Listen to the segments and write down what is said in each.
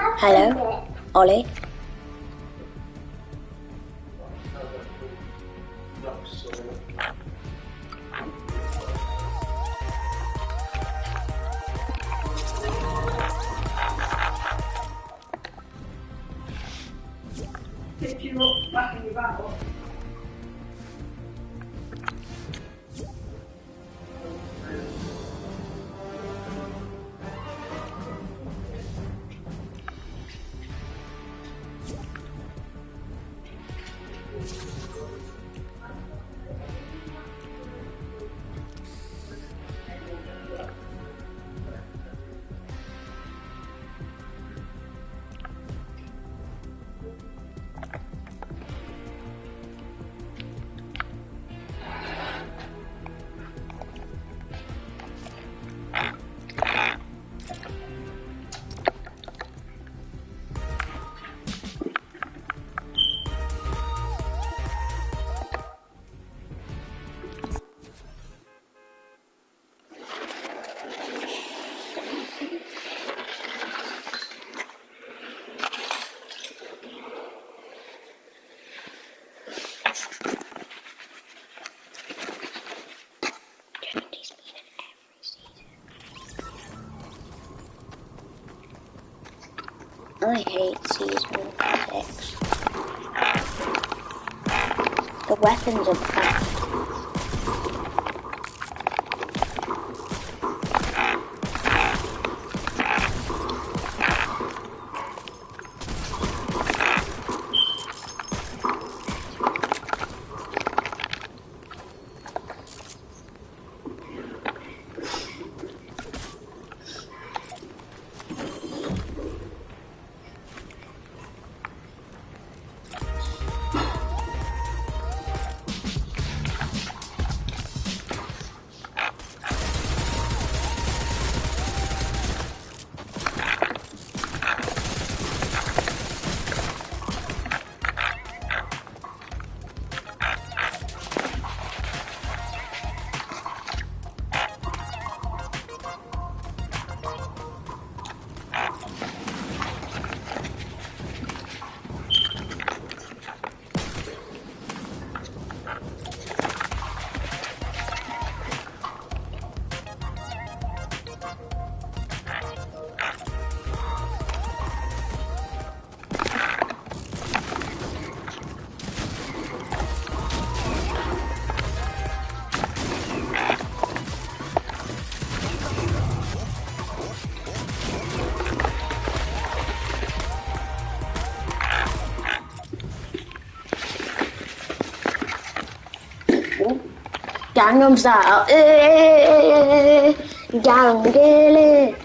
Hello, Ollie. Pick you up back in your battle. I hate season 6. The weapons are bad. Gangnam Style. Gangnam.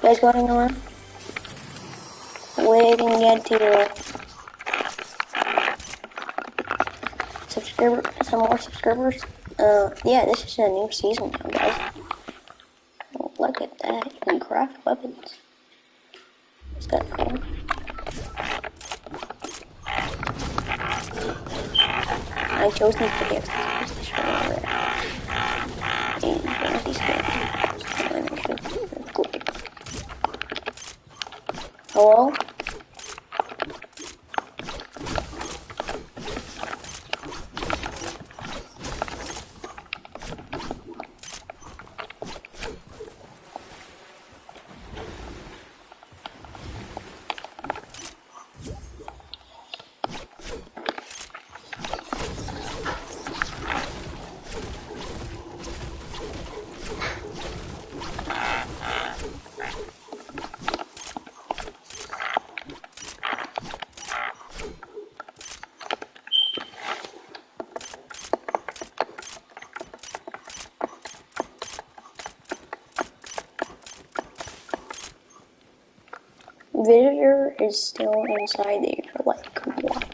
What's going on? We can get to some more subscribers. Yeah, this is a new season now, guys. Oh, look at that! You can craft weapons. It's kind of cool. I chose these videos to show you these Hello? visitor is still inside there, like what?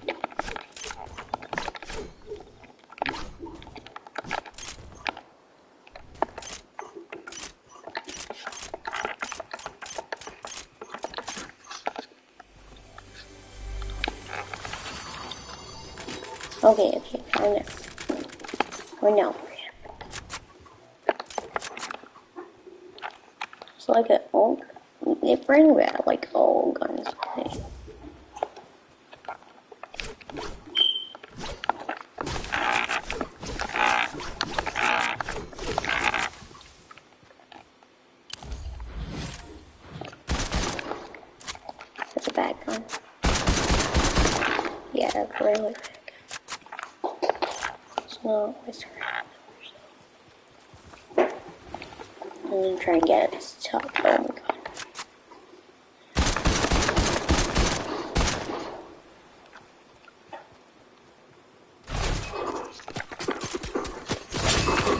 Okay, I know. I know. It's like an old. They bring back like old guns. Thing. That's a bad gun. Yeah, that's really bad. So let's try. I'm gonna try and get it to top. Oh my god.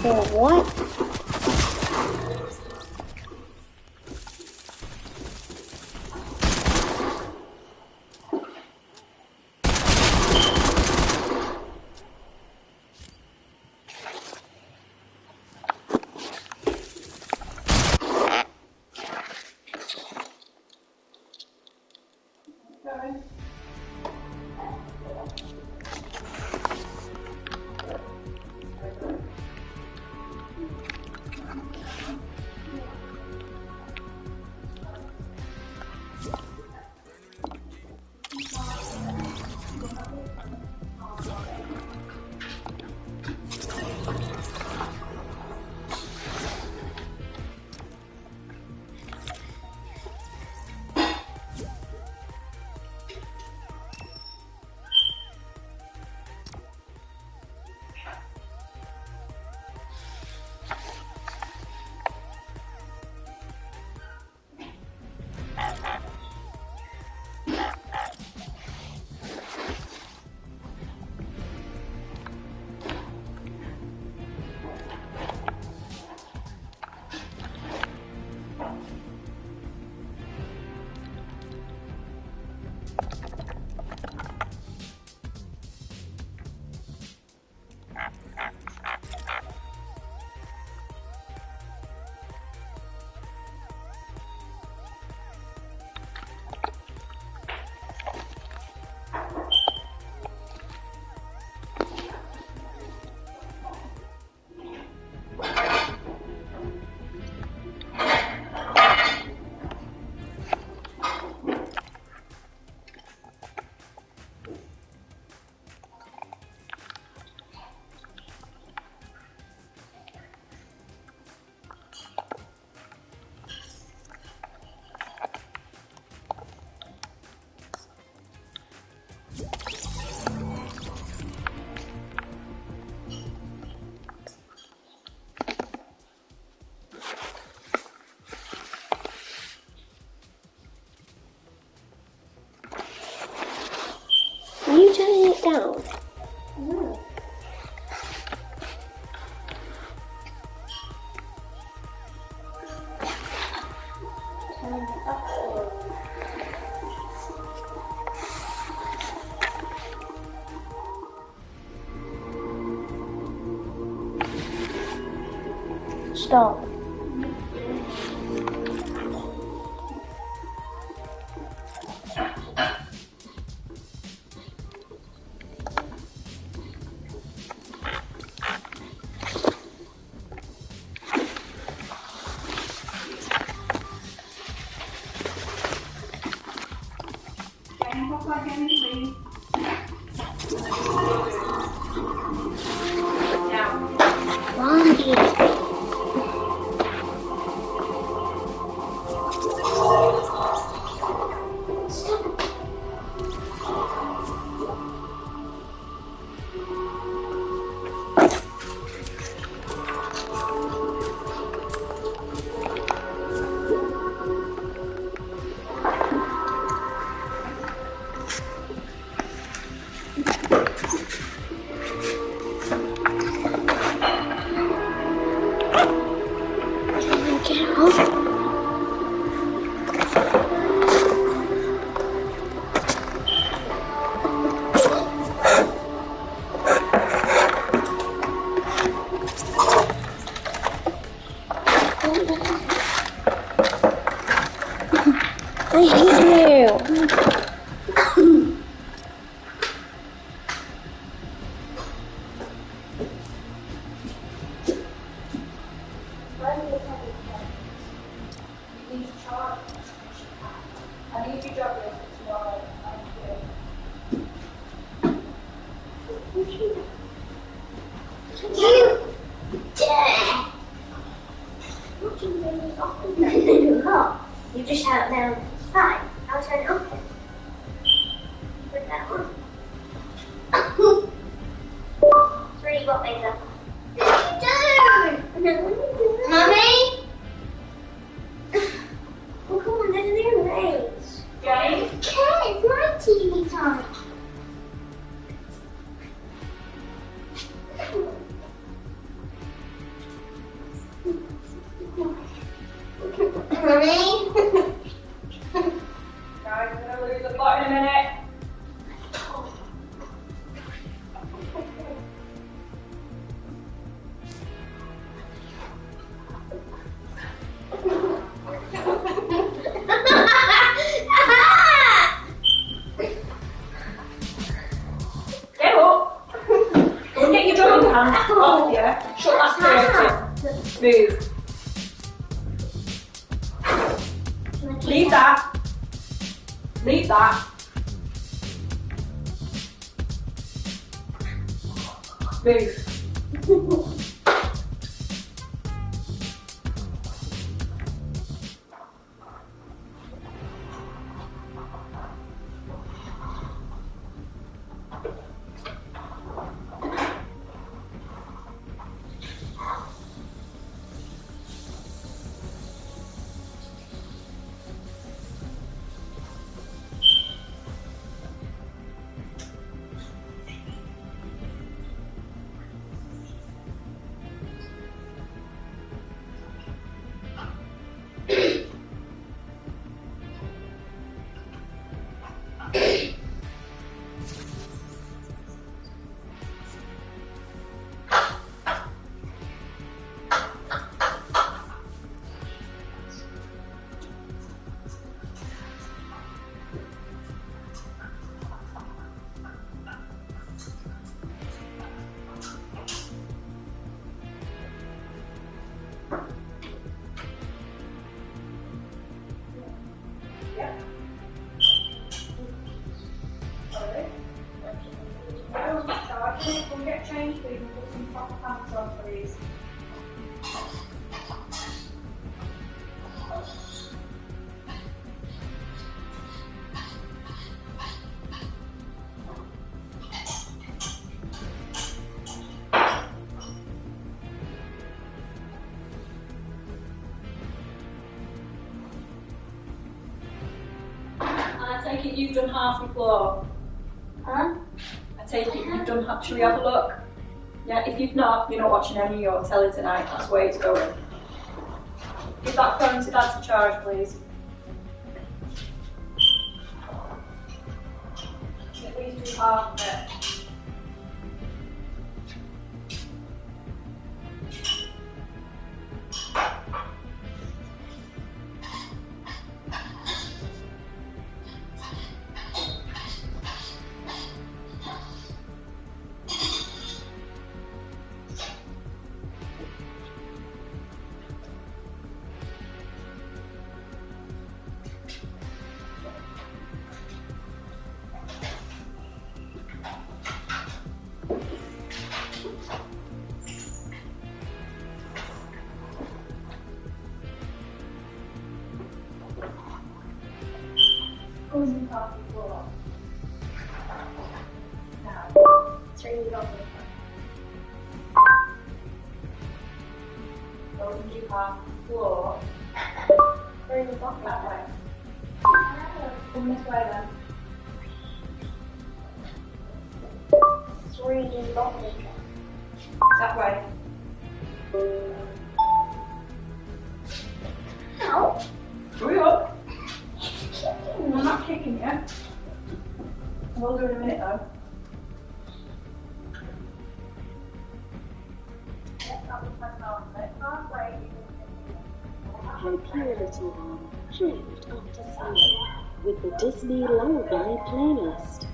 Oh, what? Are you turning it down? No. Turn it up. Stop. Can you look like anything? Now. Mommy. just have it down. Fine. I'll turn it on. Put that on. Three, what makeup? Mommy? Oh, come on, there's an erase. Jane? Okay, it's my TV time. Mommy? Guys, I'm gonna lose the plot in a minute. Get up. Go and get your drawing hand off you. Shut that curtain. Move. Leave that. Leave that. Move. Come get changed, please, and put some proper pants on, please. I take it you've done half the floor. Huh? I take it you've done half. Shall we have a look? Yeah, if you've not, you're not watching any of your telly tonight. That's the way it's going. Give that phone to Dad to charge, please. At least do half of it. Closing half the floor. Now, It's really lovely. go and do half the floor. Really lovely. That way. Come this way then. It's really lovely. That way. Ow. Hurry up. I'm not kicking you. I will do in a minute though. How pure little one, proved after sleep, with the Disney Lullaby playlist.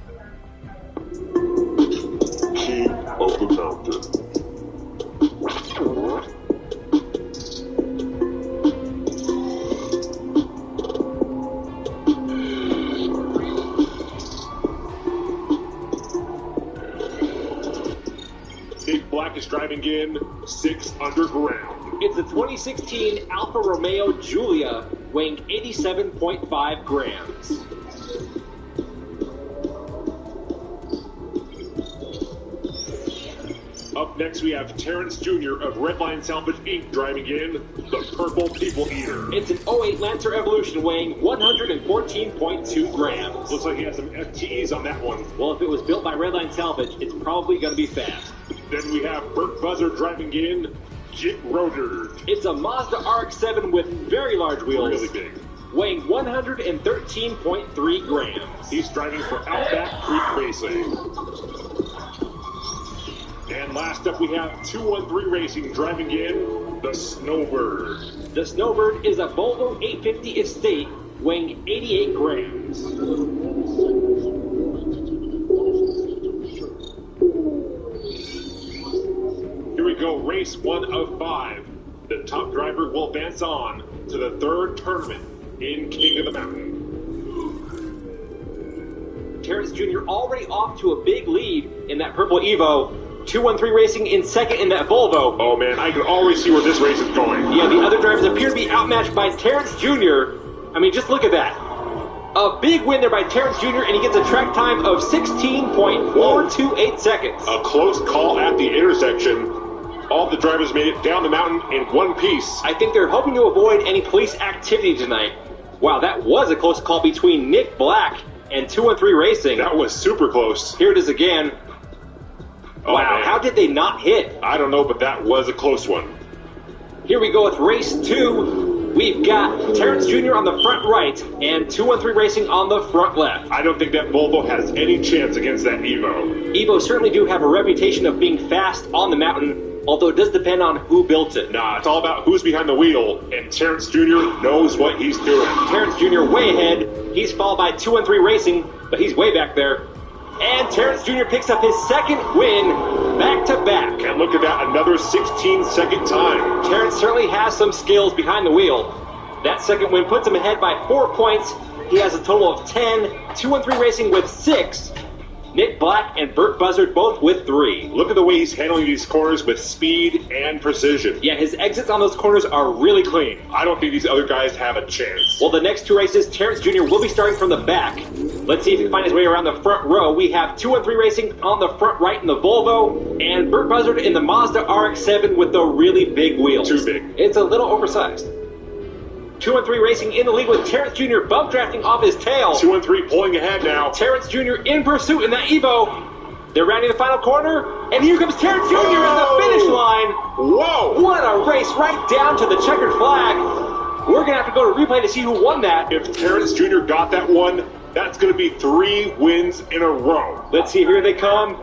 King of the Mountain. Big Black is driving in 6 Underground. It's the 2016 Alfa Romeo Giulia weighing 87.5 grams. Up next, we have Terrence Jr. of Redline Salvage Inc. driving in the Purple People Eater. It's an 08 Lancer Evolution weighing 114.2 grams. Looks like he has some FTEs on that one. Well, if it was built by Redline Salvage, it's probably going to be fast. Then we have Burt Buzzard driving in Jit Rotor. It's a Mazda RX-7 with very large wheels. Really big. Weighing 113.3 grams. He's driving for Outback Creek Racing. And last up, we have 213 Racing driving in the Snowbird. The Snowbird is a Volvo 850 Estate weighing 88 grams. Here we go, race 1 of 5. The top driver will advance on to the third tournament in King of the Mountain. Terrence Jr. already off to a big lead in that purple Evo. 213 Racing in second in that Volvo. Oh man, I can already see where this race is going. Yeah, the other drivers appear to be outmatched by Terrence Jr. I mean, just look at that. A big win there by Terrence Jr., and he gets a track time of 16.428 seconds. A close call at the intersection. All the drivers made it down the mountain in one piece. I think they're hoping to avoid any police activity tonight. Wow, that was a close call between Nick Black and 213 Racing. That was super close. Here it is again. Oh, wow, man. how did they not hit? I don't know, but that was a close one. Here we go with race 2. We've got Terrence Jr. on the front right and 213 Racing on the front left. I don't think that Volvo has any chance against that Evo. Evos certainly do have a reputation of being fast on the mountain, although it does depend on who built it. Nah, it's all about who's behind the wheel, and Terrence Jr. knows what he's doing. Terrence Jr. way ahead. He's followed by 213 Racing, but he's way back there. And Terrence Jr. picks up his second win back-to-back. And look at that, another 16-second time. Terrence certainly has some skills behind the wheel. That second win puts him ahead by 4 points. He has a total of 10. 213 Racing with 6. Nick Black and Burt Buzzard both with 3. Look at the way he's handling these corners with speed and precision. Yeah, his exits on those corners are really clean. I don't think these other guys have a chance. Well, the next 2 races, Terrence Jr. will be starting from the back. Let's see if he can find his way around the front row. We have 213 Racing on the front right in the Volvo, and Burt Buzzard in the Mazda RX-7 with the really big wheels. Too big. It's a little oversized. 213 Racing in the lead with Terrence Jr. bump drafting off his tail. 213 pulling ahead now. Terrence Jr. in pursuit in that Evo. They're rounding the final corner, and here comes Terrence Jr. at the finish line. Whoa! What a race, right down to the checkered flag. We're going to have to go to replay to see who won that. If Terrence Jr. got that one, that's going to be 3 wins in a row. Let's see, here they come.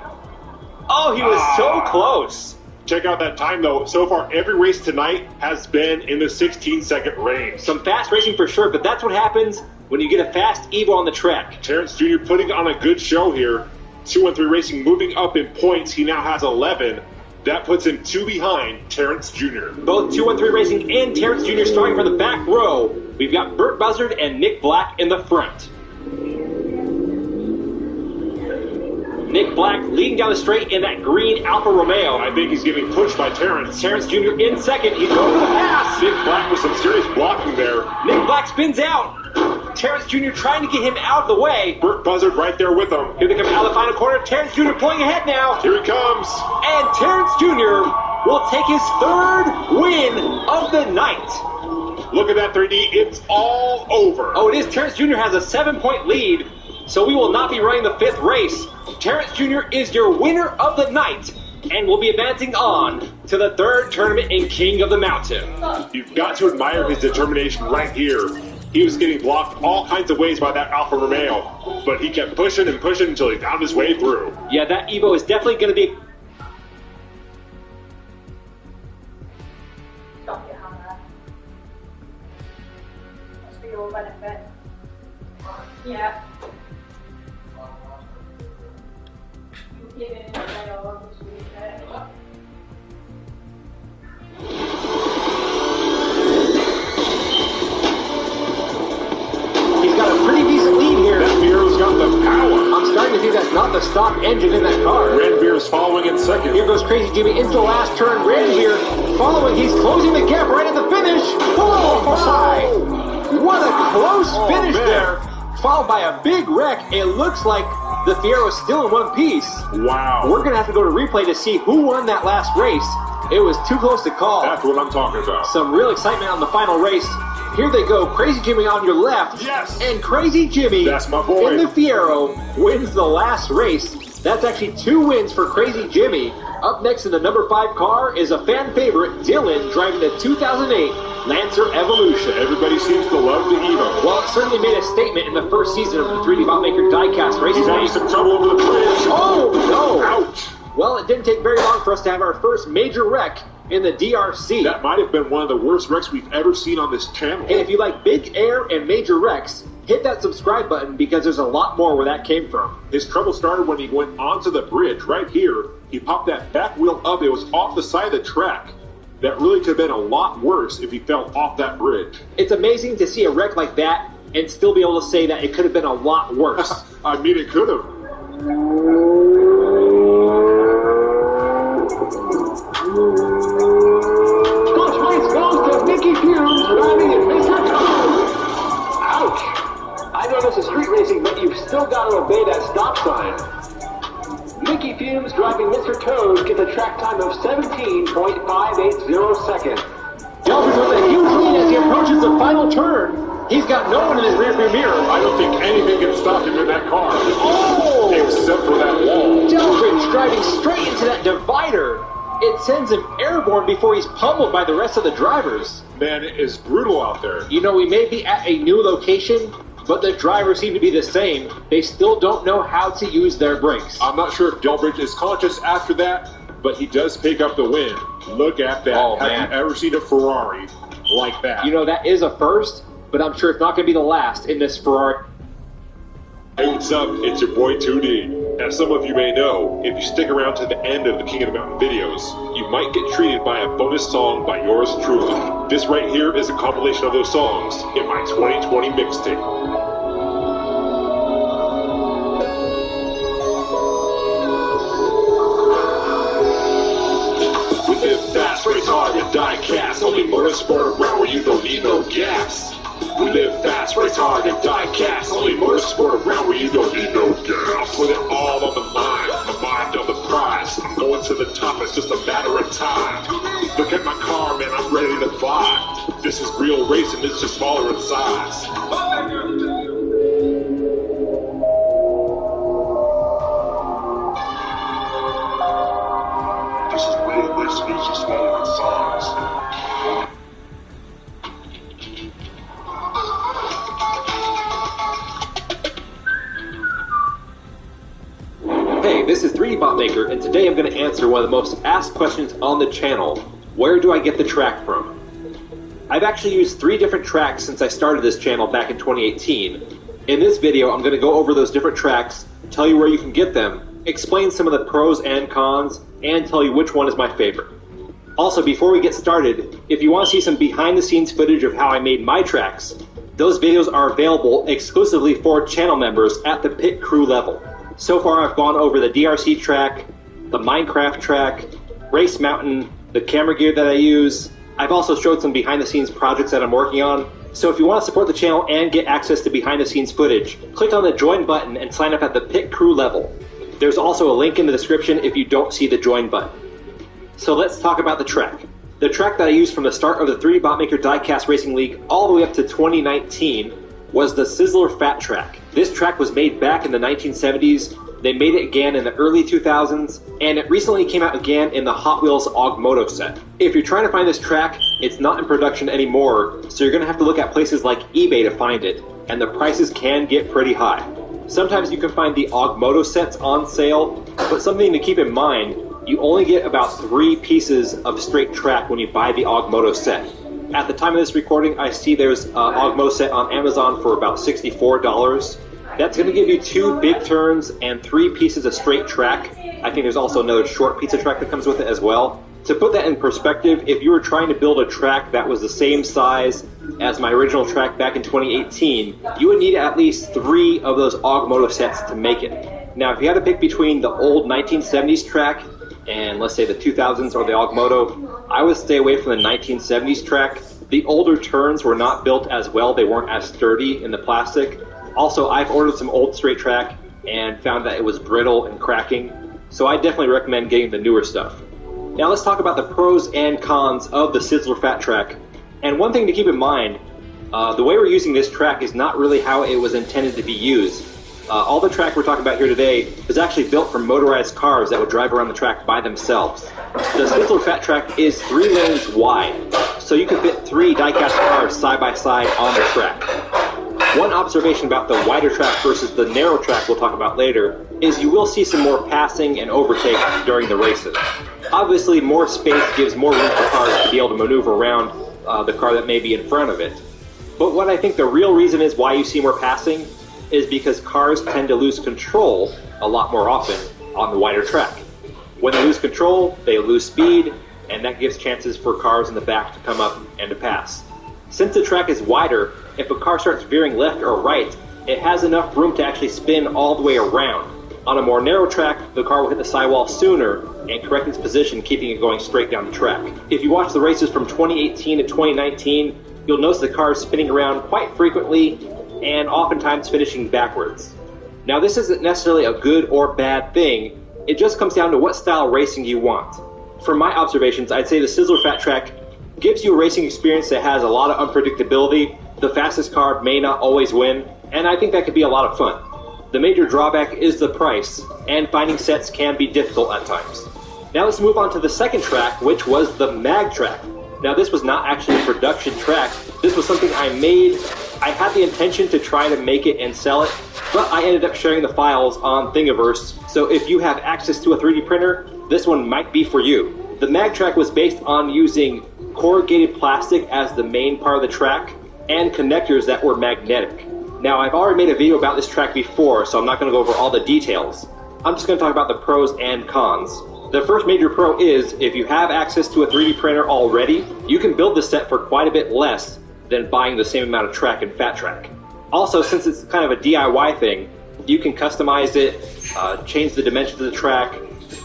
Oh, he was so close. Check out that time, though. So far, every race tonight has been in the 16-second range. Some fast racing for sure, but that's what happens when you get a fast Evo on the track. Terrence Jr. putting on a good show here. 213 Racing moving up in points. He now has 11. That puts him 2 behind Terrence Jr. Both 213 Racing and Terrence Jr. starting from the back row. We've got Burt Buzzard and Nick Black in the front. Nick Black leading down the straight in that green Alfa Romeo. I think he's getting pushed by Terrence. Terrence Jr. in second. He's going for the pass. Nick Black with some serious blocking there. Nick Black spins out. Terrence Jr. trying to get him out of the way. Burt Buzzard right there with him. Here they come out of the final corner. Terrence Jr. pulling ahead now. Here he comes. And Terrence Jr. will take his 3rd win of the night. Look at that 3D. It's all over. Oh, it is. Terrence Jr. has a 7-point lead, so we will not be running the 5th race. Terrence Jr. is your winner of the night and will be advancing on to the 3rd tournament in King of the Mountain. You've got to admire his determination right here. He was getting blocked all kinds of ways by that Alfa Romeo, but he kept pushing and pushing until he found his way through. Yeah, that Evo is definitely going to be... Stop your hammer. That's for your benefit. Yeah. You're giving it away all this week. He's got a pretty decent lead here. That Veer's got the power. I'm starting to think that's not the stock engine in that car. Ranveer's following in second. Here goes Crazy Jimmy into the last turn. Ranveer following. He's closing the gap right at the finish. Oh, my! What a close finish man. there, followed by a big wreck. It looks like the Fiero is still in one piece. Wow. We're going to have to go to replay to see who won that last race. It was too close to call. That's what I'm talking about. Some real excitement on the final race. Here they go. Crazy Jimmy on your left. Yes. And Crazy Jimmy That's my boy. in the Fiero wins the last race. That's actually 2 wins for Crazy Jimmy. Up next in the number 5 car is a fan favorite, Dylan, driving the 2008 Lancer Evolution. Everybody seems to love the Evo. Well, it certainly made a statement in the first season of the 3D Botmaker Diecast Racing He's having League. some trouble over the bridge. Oh, no. Ouch. Well, it didn't take very long for us to have our first major wreck in the DRC. That might have been one of the worst wrecks we've ever seen on this channel. And if you like big air and major wrecks, hit that subscribe button because there's a lot more where that came from. His trouble started when he went onto the bridge right here. He popped that back wheel up. It was off the side of the track. That really could have been a lot worse if he fell off that bridge. It's amazing to see a wreck like that and still be able to say that it could have been a lot worse. I mean, it could have. First race goes to Mickey Fumes driving in Mr. Toad. Ouch! I know this is street racing, but you've still got to obey that stop sign. Mickey Fumes driving Mr. Toad gets a track time of 17.580 seconds. Delbridge with a huge lead as he approaches the final turn. He's got no one in his rearview mirror. I don't think anything can stop him in that car. Oh! Except for that wall. Delbridge driving straight into that divider. It sends him airborne before he's pummeled by the rest of the drivers. Man, it is brutal out there. You know, we may be at a new location, but the drivers seem to be the same. They still don't know how to use their brakes. I'm not sure if Delbridge is conscious after that, but he does pick up the win. Look at that. Oh, Have man. you ever seen a Ferrari like that? You know, that is a first, but I'm sure it's not going to be the last in this Ferrari. Hey, what's up? It's your boy 2D. As some of you may know, if you stick around to the end of the King of the Mountain videos, you might get treated by a bonus song by yours truly. This right here is a compilation of those songs in my 2020 mixtape. We live fast, race hard, and die cast. Only motorsport around where you don't need no gas. We live fast, race hard, and die cast. Only motorsport around where you don't need no gas. Put it all on the mind of the prize. I'm going to the top, it's just a matter of time. Look at my car, man, I'm ready to fly. This is real racing, it's just smaller in size. This is real racing, it's just smaller in size. Hey, this is 3D Botmaker, and today I'm going to answer one of the most asked questions on the channel. Where do I get the track from? I've actually used 3 different tracks since I started this channel back in 2018. In this video, I'm going to go over those different tracks, tell you where you can get them, explain some of the pros and cons, and tell you which one is my favorite. Also, before we get started, if you want to see some behind-the-scenes footage of how I made my tracks, those videos are available exclusively for channel members at the pit crew level. So far, I've gone over the DRC track, the Minecraft track, Race Mountain, the camera gear that I use. I've also showed some behind-the-scenes projects that I'm working on. So if you want to support the channel and get access to behind-the-scenes footage, click on the join button and sign up at the pit crew level. There's also a link in the description if you don't see the join button. So let's talk about the track. The track that I used from the start of the 3D Botmaker Diecast Racing League all the way up to 2019 was the Sizzler Fat Track. This track was made back in the 1970s, they made it again in the early 2000s, and it recently came out again in the Hot Wheels Augmoto set. If you're trying to find this track, it's not in production anymore, so you're going to have to look at places like eBay to find it, and the prices can get pretty high. Sometimes you can find the Augmoto sets on sale, but something to keep in mind, you only get about 3 pieces of straight track when you buy the Augmoto set. At the time of this recording, I see there's an Augmoto set on Amazon for about $64. That's going to give you 2 big turns and 3 pieces of straight track. I think there's also another short piece of track that comes with it as well. To put that in perspective, if you were trying to build a track that was the same size as my original track back in 2018, you would need at least 3 of those Augmoto sets to make it. Now, if you had to pick between the old 1970s track and let's say the 2000s or the Augmoto, I would stay away from the 1970s track The older turns were not built as well, they weren't as sturdy in the plastic. Also, I've ordered some old straight track and found that it was brittle and cracking, so I definitely recommend getting the newer stuff. Now let's talk about the pros and cons of the Sizzler Fat Track. And one thing to keep in mind, the way we're using this track is not really how it was intended to be used. All the track we're talking about here today is actually built for motorized cars that would drive around the track by themselves. The Sizzler Fat Track is 3 lanes wide, so you can fit 3 die-cast cars side by side on the track. One observation about the wider track versus the narrow track we'll talk about later is you will see some more passing and overtake during the races. Obviously, more space gives more room for cars to be able to maneuver around the car that may be in front of it. But what I think the real reason is why you see more passing is because cars tend to lose control a lot more often on the wider track. When they lose control, they lose speed, and that gives chances for cars in the back to come up and to pass. Since the track is wider, if a car starts veering left or right, it has enough room to actually spin all the way around. On a more narrow track, the car will hit the sidewall sooner and correct its position, keeping it going straight down the track. If you watch the races from 2018 to 2019, you'll notice the cars spinning around quite frequently and oftentimes finishing backwards. Now this isn't necessarily a good or bad thing, it just comes down to what style racing you want. From my observations, I'd say the Sizzler Fat Track gives you a racing experience that has a lot of unpredictability. The fastest car may not always win, and I think that could be a lot of fun. The major drawback is the price, and finding sets can be difficult at times. Now let's move on to the second track, which was the Mag Track. Now this was not actually a production track, this was something I made. I had the intention to try to make it and sell it, but I ended up sharing the files on Thingiverse, so if you have access to a 3D printer, this one might be for you. The Mag Track was based on using corrugated plastic as the main part of the track, and connectors that were magnetic. Now, I've already made a video about this track before, so I'm not going to go over all the details. I'm just going to talk about the pros and cons. The first major pro is, if you have access to a 3D printer already, you can build the set for quite a bit less than buying the same amount of track in Fat Track. Also, since it's kind of a DIY thing, you can customize it, change the dimensions of the track,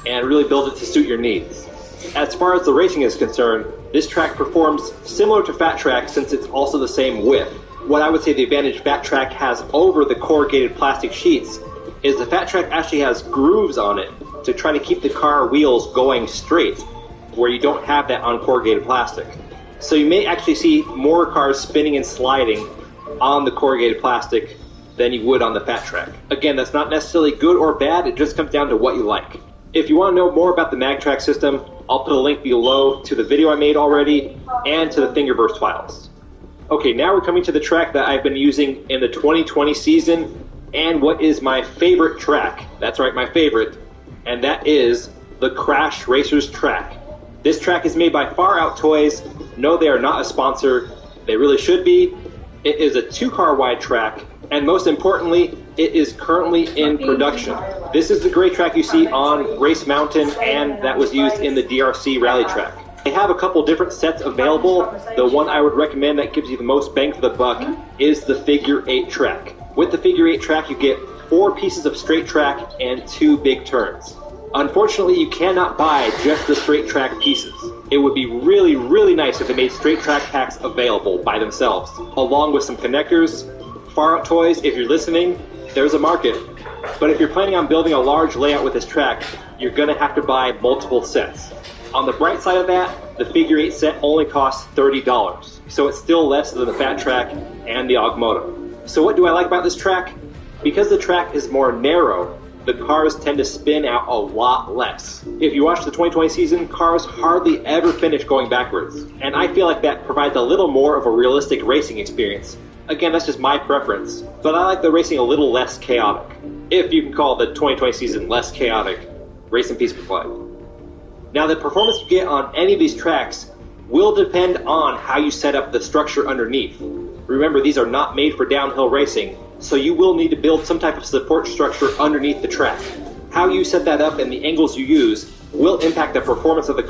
and really build it to suit your needs. As far as the racing is concerned, this track performs similar to Fat Track since it's also the same width. What I would say the advantage Fat Track has over the corrugated plastic sheets is the Fat Track actually has grooves on it to try to keep the car wheels going straight, where you don't have that on corrugated plastic. So you may actually see more cars spinning and sliding on the corrugated plastic than you would on the Fat Track. Again, that's not necessarily good or bad, it just comes down to what you like. If you want to know more about the Mag Track system, I'll put a link below to the video I made already and to the Thingiverse files. Okay, now we're coming to the track that I've been using in the 2020 season and what is my favorite track. That's right, my favorite, and that is the Crash Racers track. This track is made by Far Out Toys. No, they are not a sponsor. They really should be. It is a 2-car wide track, and most importantly, it is currently in production. This is the gray track you see on Race Mountain, and that was used in the DRC rally track. They have a couple different sets available. The one I would recommend that gives you the most bang for the buck is the Figure 8 track. With the Figure 8 track, you get 4 pieces of straight track and 2 big turns. Unfortunately, you cannot buy just the straight track pieces. It would be really, really nice if they made straight track packs available by themselves, along with some connectors. Far Out Toys, if you're listening, there's a market. But if you're planning on building a large layout with this track, you're going to have to buy multiple sets. On the bright side of that, the Figure 8 set only costs $30, so it's still less than the Fat Track and the Ogmoto. So what do I like about this track? Because the track is more narrow, the cars tend to spin out a lot less. If you watch the 2020 season, cars hardly ever finish going backwards, and I feel like that provides a little more of a realistic racing experience. Again, that's just my preference, but I like the racing a little less chaotic. If you can call the 2020 season less chaotic, Race in Peace McFly. Now, the performance you get on any of these tracks will depend on how you set up the structure underneath. Remember, these are not made for downhill racing, so you will need to build some type of support structure underneath the track. How you set that up and the angles you use will impact the performance of the